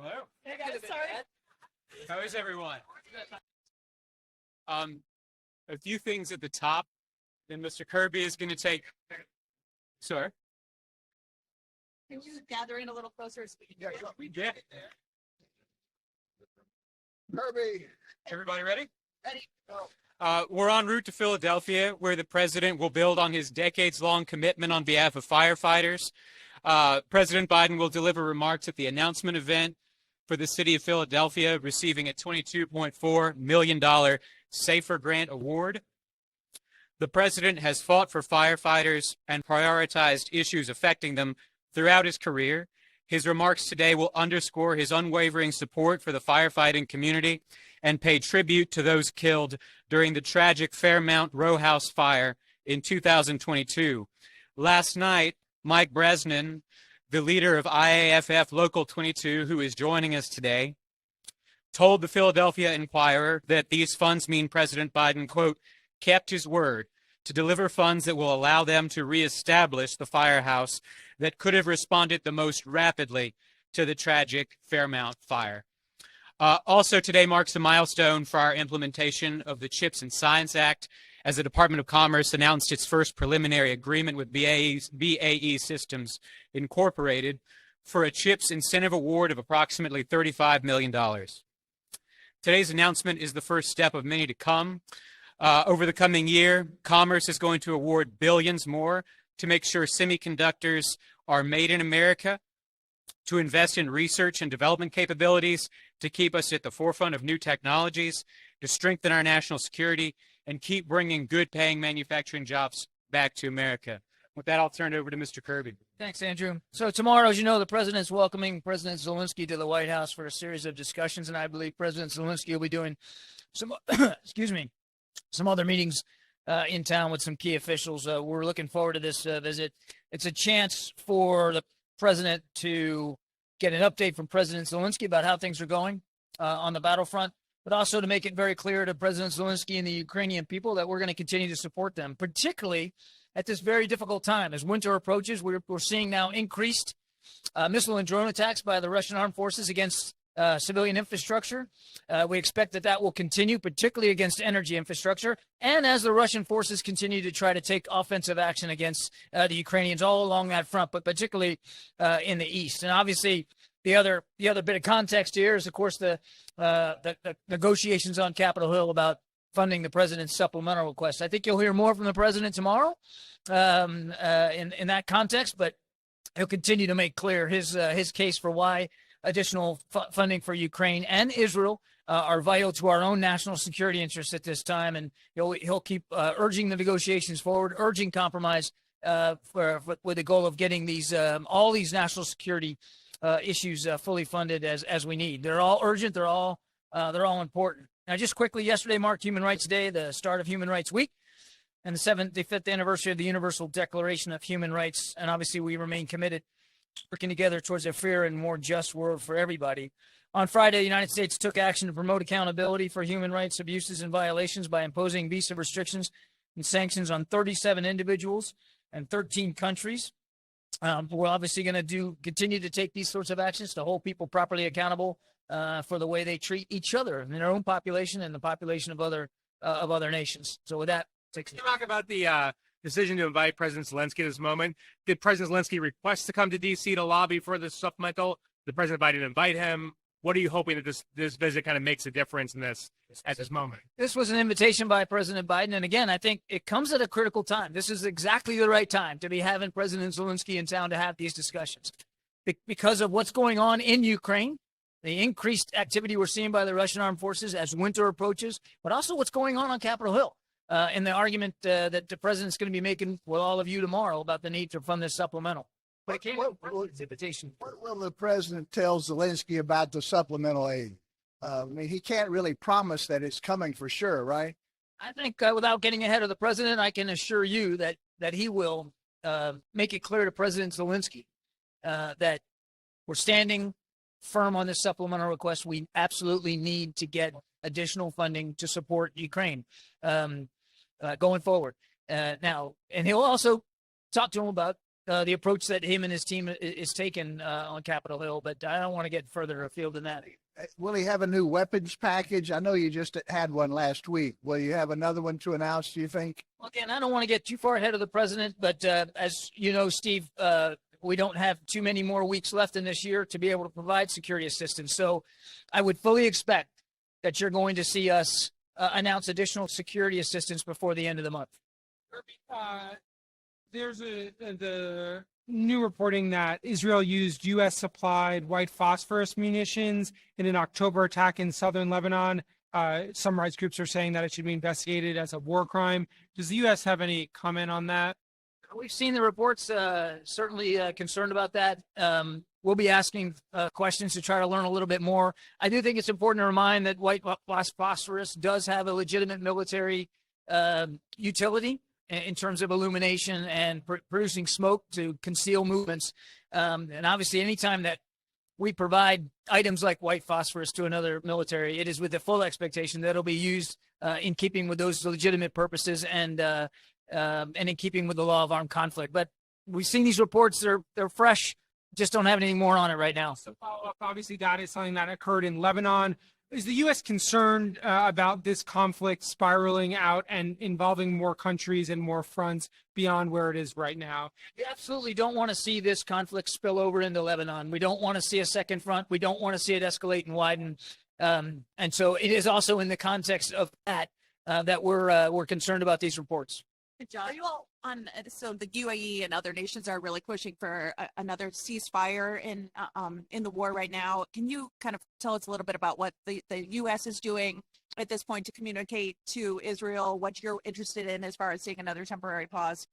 Hello. Hey guys, sorry. How is everyone? A few things at the top. Then Mr. Kirby is going to take. Sir. Can you gather in a little closer so we can hear you? Yeah. Kirby. Everybody ready? Ready? We're en route to Philadelphia, where the president will build on his decades-long commitment on behalf of firefighters. President Biden will deliver remarks at the announcement event for the city of Philadelphia, receiving a $22.4 million SAFER Grant Award. The president has fought for firefighters and prioritized issues affecting them throughout his career. His remarks today will underscore his unwavering support for the firefighting community and pay tribute to those killed during the tragic Fairmount Row House fire in 2022. Last night, Mike Bresnan, the leader of IAFF Local 22, who is joining us today, told the Philadelphia Inquirer that these funds mean President Biden, quote, kept his word to deliver funds that will allow them to reestablish the firehouse that could have responded the most rapidly to the tragic Fairmount fire. Also, today marks a milestone for our implementation of the CHIPS and Science Act, as the Department of Commerce announced its first preliminary agreement with BAE Systems Incorporated for a CHIPS incentive award of approximately $35 million. Today's announcement is the first step of many to come. Over the coming year, Commerce is going to award billions more to make sure semiconductors are made in America, to invest in research and development capabilities, to keep us at the forefront of new technologies, to strengthen our national security, and keep bringing good-paying manufacturing jobs back to America. With that, I'll turn it over to Mr. Kirby. Thanks, Andrew. So tomorrow, as you know, the president's welcoming President Zelensky to the White House for a series of discussions, and I believe President Zelensky will be doing some, some other meetings in town with some key officials. We're looking forward to this visit. It's a chance for the president to get an update from President Zelensky about how things are going on the battlefront, but also to make it very clear to President Zelensky and the Ukrainian people that we're going to continue to support them, particularly at this very difficult time. As winter approaches, we're seeing now increased missile and drone attacks by the Russian armed forces against civilian infrastructure. We expect that will continue, particularly against energy infrastructure, and as the Russian forces continue to try to take offensive action against the Ukrainians all along that front, but particularly in the east. And obviously, the other bit of context here is, of course, the negotiations on Capitol Hill about funding the president's supplemental request. I think you'll hear more from the president tomorrow in that context, but he'll continue to make clear his case for why additional funding for Ukraine and Israel are vital to our own national security interests at this time, and he'll keep urging the negotiations forward, urging compromise with the goal of getting these all these national security issues fully funded as we need. They're all urgent. They're all important. Now, just quickly, yesterday marked Human Rights Day, the start of Human Rights Week, and the 75th anniversary of the Universal Declaration of Human Rights. And obviously, we remain committed working together towards a fairer and more just world for everybody. On Friday, the United States took action to promote accountability for human rights abuses and violations by imposing visa restrictions and sanctions on 37 individuals and 13 countries. We're obviously going to continue to take these sorts of actions to hold people properly accountable for the way they treat each other in their own population and the population of other nations. So with that, can you talk about the decision to invite President Zelensky at this moment? Did President Zelensky request to come to D.C. to lobby for this supplemental? Did President Biden invite him? What are you hoping that this visit kind of makes a difference in this at this moment? This was an invitation by President Biden. And again, I think it comes at a critical time. This is exactly the right time to be having President Zelensky in town to have these discussions because of what's going on in Ukraine, the increased activity we're seeing by the Russian armed forces as winter approaches, but also what's going on Capitol Hill. In the argument that the president's going to be making with all of you tomorrow about the need to fund this supplemental. But it came invitation. What will the president tell Zelensky about the supplemental aid? I mean, he can't really promise that it's coming for sure, right? I think without getting ahead of the president, I can assure you that he will make it clear to President Zelensky that we're standing firm on this supplemental request. We absolutely need to get additional funding to support Ukraine going forward. Now, and he'll also talk to him about the approach that him and his team is taking on Capitol Hill, but I don't want to get further afield than that. Will he have a new weapons package? I know you just had one last week. Will you have another one to announce, do you think? Well, again, I don't want to get too far ahead of the president, but as you know, Steve, we don't have too many more weeks left in this year to be able to provide security assistance. So I would fully expect that you're going to see us announce additional security assistance before the end of the month. There's the new reporting that Israel used U.S. supplied white phosphorus munitions in an October attack in southern Lebanon. Some rights groups are saying that it should be investigated as a war crime. Does the U.S. have any comment on that? We've seen the reports, certainly concerned about that. We'll be asking questions to try to learn a little bit more. I do think it's important to remind that white phosphorus does have a legitimate military utility in terms of illumination and producing smoke to conceal movements. And obviously, anytime that we provide items like white phosphorus to another military, it is with the full expectation that it'll be used in keeping with those legitimate purposes and in keeping with the law of armed conflict. But we've seen these reports; they're fresh. Just don't have any more on it right now. So follow up, obviously, that is something that occurred in Lebanon. Is the U.S. concerned about this conflict spiraling out and involving more countries and more fronts beyond where it is right now? We absolutely don't want to see this conflict spill over into Lebanon. We don't want to see a second front. We don't want to see it escalate and widen. And so it is also in the context of that that we're concerned about these reports. John, are you all on? So the UAE and other nations are really pushing for another ceasefire in the war right now. Can you kind of tell us a little bit about what the U.S. is doing at this point to communicate to Israel what you're interested in as far as seeing another temporary pause?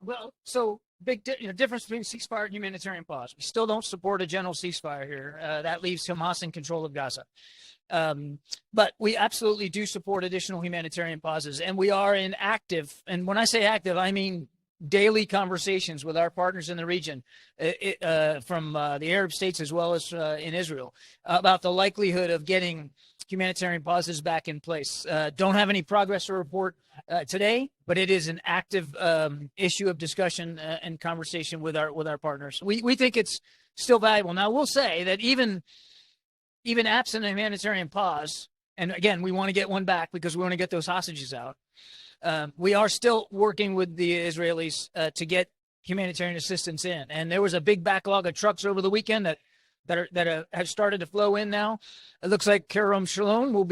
Well, so big difference between ceasefire and humanitarian pause. We still don't support a general ceasefire here. That leaves Hamas in control of Gaza. But we absolutely do support additional humanitarian pauses, and we are in active, and when I say active, I mean daily conversations with our partners in the region, from the Arab states as well as in Israel, about the likelihood of getting humanitarian pauses back in place. Don't have any progress to report today, but it is an active issue of discussion and conversation with our partners. We think it's still valuable. Now, we'll say that even absent a humanitarian pause, and again, we want to get one back because we want to get those hostages out. We are still working with the Israelis to get humanitarian assistance in. And there was a big backlog of trucks over the weekend that have started to flow in now. It looks like Kerem Shalom will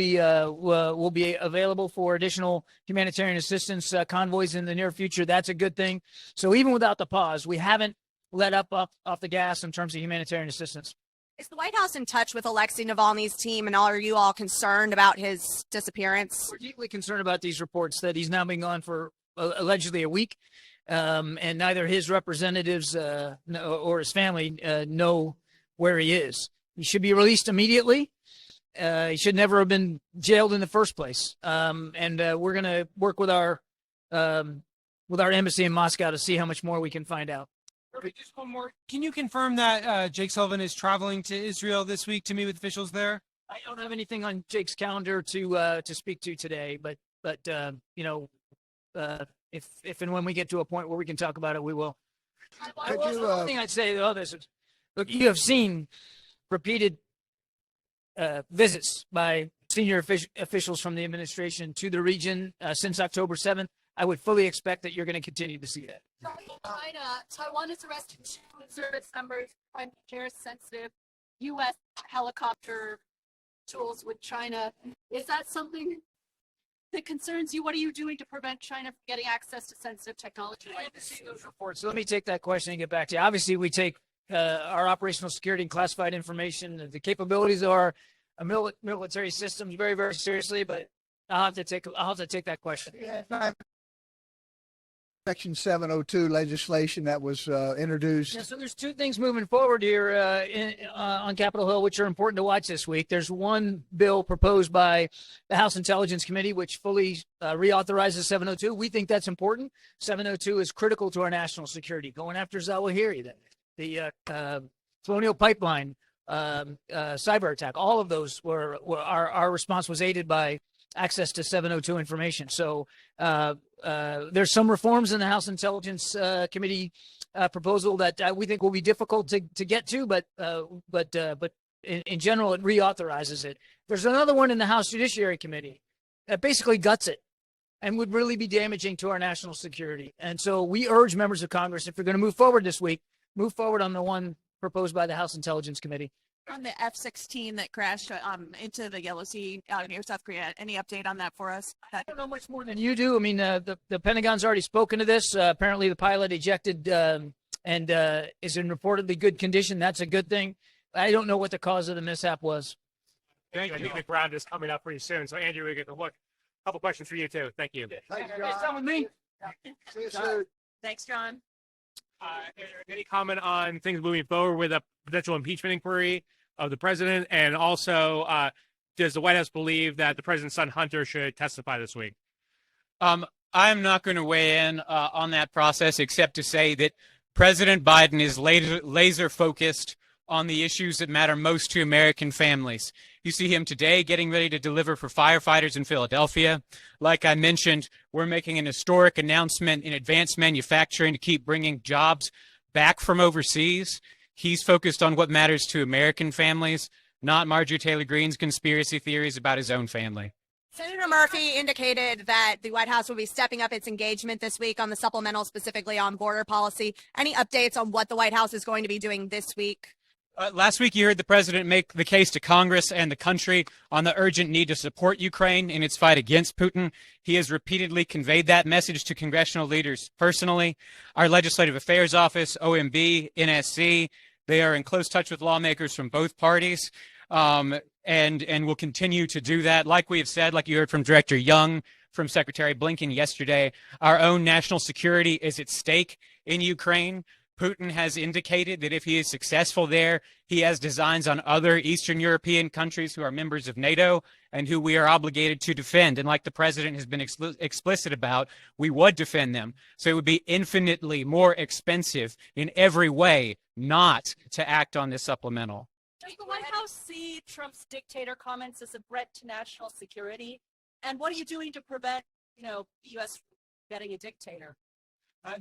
be available for additional humanitarian assistance convoys in the near future. That's a good thing. So even without the pause, we haven't let up off the gas in terms of humanitarian assistance. Is the White House in touch with Alexei Navalny's team, and are you all concerned about his disappearance? We're deeply concerned about these reports that he's now been gone for allegedly a week, and neither his representatives or his family know where he is. He should be released immediately. He should never have been jailed in the first place. And we're going to work with our embassy in Moscow to see how much more we can find out. Just one more. Can you confirm that Jake Sullivan is traveling to Israel this week to meet with officials there? I don't have anything on Jake's calendar to speak to today, but if and when we get to a point where we can talk about it, we will. The only thing I'd say to others is, look, you have seen repeated visits by senior officials from the administration to the region since October 7th. I would fully expect that you're going to continue to see that. Taiwan has arrested 2 service members trying to share sensitive U.S. helicopter tools with China. Is that something that concerns you? What are you doing to prevent China from getting access to sensitive technology like this? Those reports. So let me take that question and get back to you. Obviously, we take our operational security and classified information, the capabilities of our military systems very, very seriously. But I'll have to take that question. Section 702 legislation that was introduced. Yeah, so there's 2 things moving forward here on Capitol Hill, which are important to watch this week. There's one bill proposed by the House Intelligence Committee, which fully reauthorizes 702. We think that's important. 702 is critical to our national security. Going after Zawahiri, the Colonial Pipeline, cyber attack, all of those were our response was aided by access to 702 information. So there's some reforms in the House Intelligence Committee proposal that we think will be difficult to get to, but in general, it reauthorizes it. There's another one in the House Judiciary Committee that basically guts it and would really be damaging to our national security. And so we urge members of Congress, if you're going to move forward this week, move forward on the one proposed by the House Intelligence Committee. On the F-16 that crashed into the Yellow Sea near South Korea, any update on that for us? I don't know much more than you do. I mean, the Pentagon's already spoken to this. Apparently, the pilot ejected and is in reportedly good condition. That's a good thing. I don't know what the cause of the mishap was. Thank you. I think the ground is coming up pretty soon. So, Andrew, we get to look. A couple questions for you, too. Thank you. Thanks, Start John. with me. See you soon. Thanks, John. Any comment on things moving forward with a potential impeachment inquiry of the president? And also, does the White House believe that the president's son, Hunter, should testify this week? I'm not going to weigh in on that process, except to say that President Biden is laser focused on the issues that matter most to American families. You see him today getting ready to deliver for firefighters in Philadelphia. Like I mentioned, we're making an historic announcement in advanced manufacturing to keep bringing jobs back from overseas. He's focused on what matters to American families, not Marjorie Taylor Greene's conspiracy theories about his own family. Senator Murphy indicated that the White House will be stepping up its engagement this week on the supplemental, specifically on border policy. Any updates on what the White House is going to be doing this week? Last week, you heard the president make the case to Congress and the country on the urgent need to support Ukraine in its fight against Putin. He has repeatedly conveyed that message to congressional leaders personally. Our Legislative Affairs Office, OMB, NSC, they are in close touch with lawmakers from both parties and will continue to do that. Like we have said, like you heard from Director Young, from Secretary Blinken yesterday, our own national security is at stake in Ukraine. Putin has indicated that if he is successful there, he has designs on other Eastern European countries who are members of NATO and who we are obligated to defend. And like the president has been explicit about, we would defend them. So it would be infinitely more expensive in every way not to act on this supplemental. Does the White House see Trump's dictator comments as a threat to national security? And what are you doing to prevent, the U.S. getting a dictator?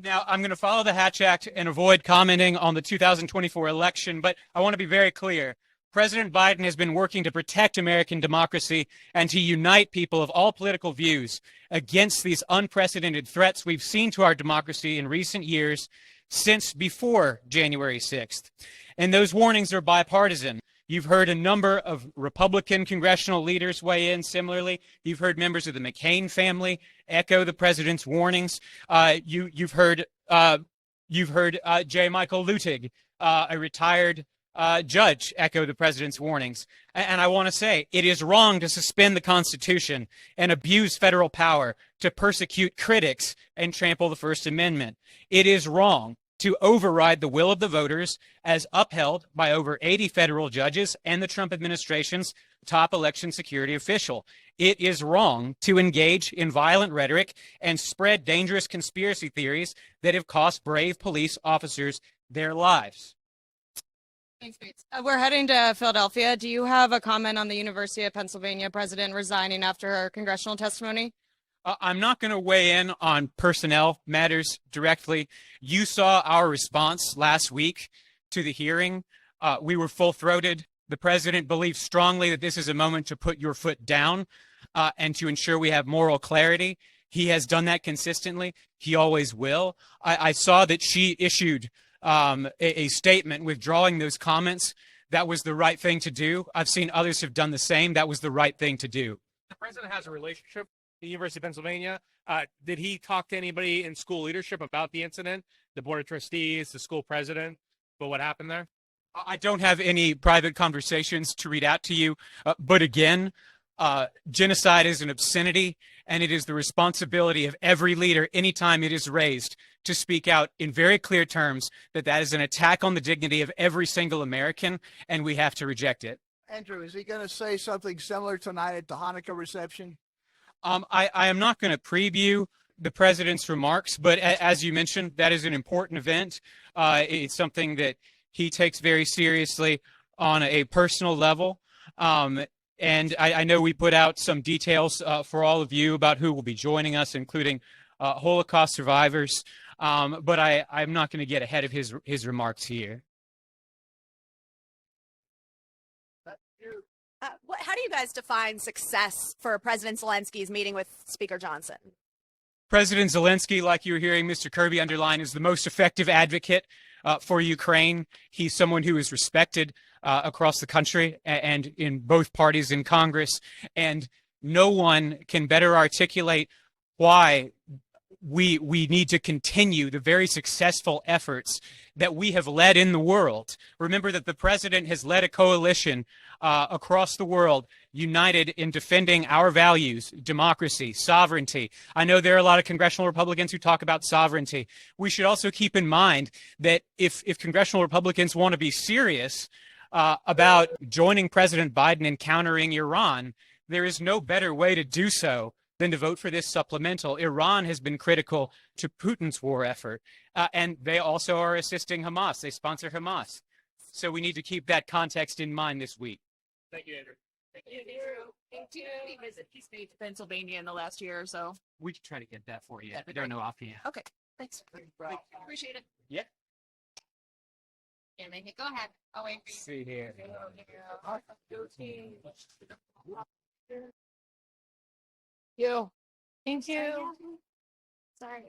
Now, I'm going to follow the Hatch Act and avoid commenting on the 2024 election, but I want to be very clear. President Biden has been working to protect American democracy and to unite people of all political views against these unprecedented threats we've seen to our democracy in recent years since before January 6th. And those warnings are bipartisan. You've heard a number of Republican congressional leaders weigh in similarly. You've heard members of the McCain family echo the president's warnings. You've heard J. Michael Luttig, a retired judge, echo the president's warnings. And I want to say it is wrong to suspend the Constitution and abuse federal power to persecute critics and trample the First Amendment. It is wrong to override the will of the voters as upheld by over 80 federal judges and the Trump administration's top election security official. It is wrong to engage in violent rhetoric and spread dangerous conspiracy theories that have cost brave police officers their lives. Thanks, Bates. We're heading to Philadelphia. Do you have a comment on the University of Pennsylvania president resigning after her congressional testimony? I'm not going to weigh in on personnel matters directly. You saw our response last week to the hearing. We were full-throated. The president believes strongly that this is a moment to put your foot down and to ensure we have moral clarity. He has done that consistently. He always will. I saw that she issued a statement withdrawing those comments. That was the right thing to do. I've seen others have done the same. That was the right thing to do. The president has a relationship the University of Pennsylvania. Did he talk to anybody in school leadership about the incident, the board of trustees, the school president, about what happened there? I don't have any private conversations to read out to you, but again, genocide is an obscenity, and it is the responsibility of every leader anytime it is raised to speak out in very clear terms that that is an attack on the dignity of every single American, and we have to reject it. Andrew, is he going to say something similar tonight at the Hanukkah reception? I am not going to preview the president's remarks, but as you mentioned, that is an important event. It's something that he takes very seriously on a personal level. And I know we put out some details for all of you about who will be joining us, including Holocaust survivors. But I'm not going to get ahead of his remarks here. How do you guys define success for President Zelensky's meeting with Speaker Johnson? President Zelensky, like you were hearing Mr. Kirby underline, is the most effective advocate for Ukraine. He's someone who is respected across the country and in both parties in Congress. And no one can better articulate why we need to continue the very successful efforts that we have led in the world. Remember that the president has led a coalition across the world, united in defending our values, democracy, sovereignty. I know there are a lot of congressional Republicans who talk about sovereignty. We should also keep in mind that if congressional Republicans want to be serious about joining President Biden in countering Iran, there is no better way to do so than to vote for this supplemental. Iran has been critical to Putin's war effort, and they also are assisting Hamas. They sponsor Hamas. So we need to keep that context in mind this week. Thank you, Andrew. Thank you. Thank you. Visit key state to Pennsylvania in the last year or so. We can try to get that for you. That'd be I don't great. know offhand. Okay, thanks. Appreciate it. Yeah. Yeah, make it. Go ahead. I'll wait for you. See here. You. Thank you. Sorry.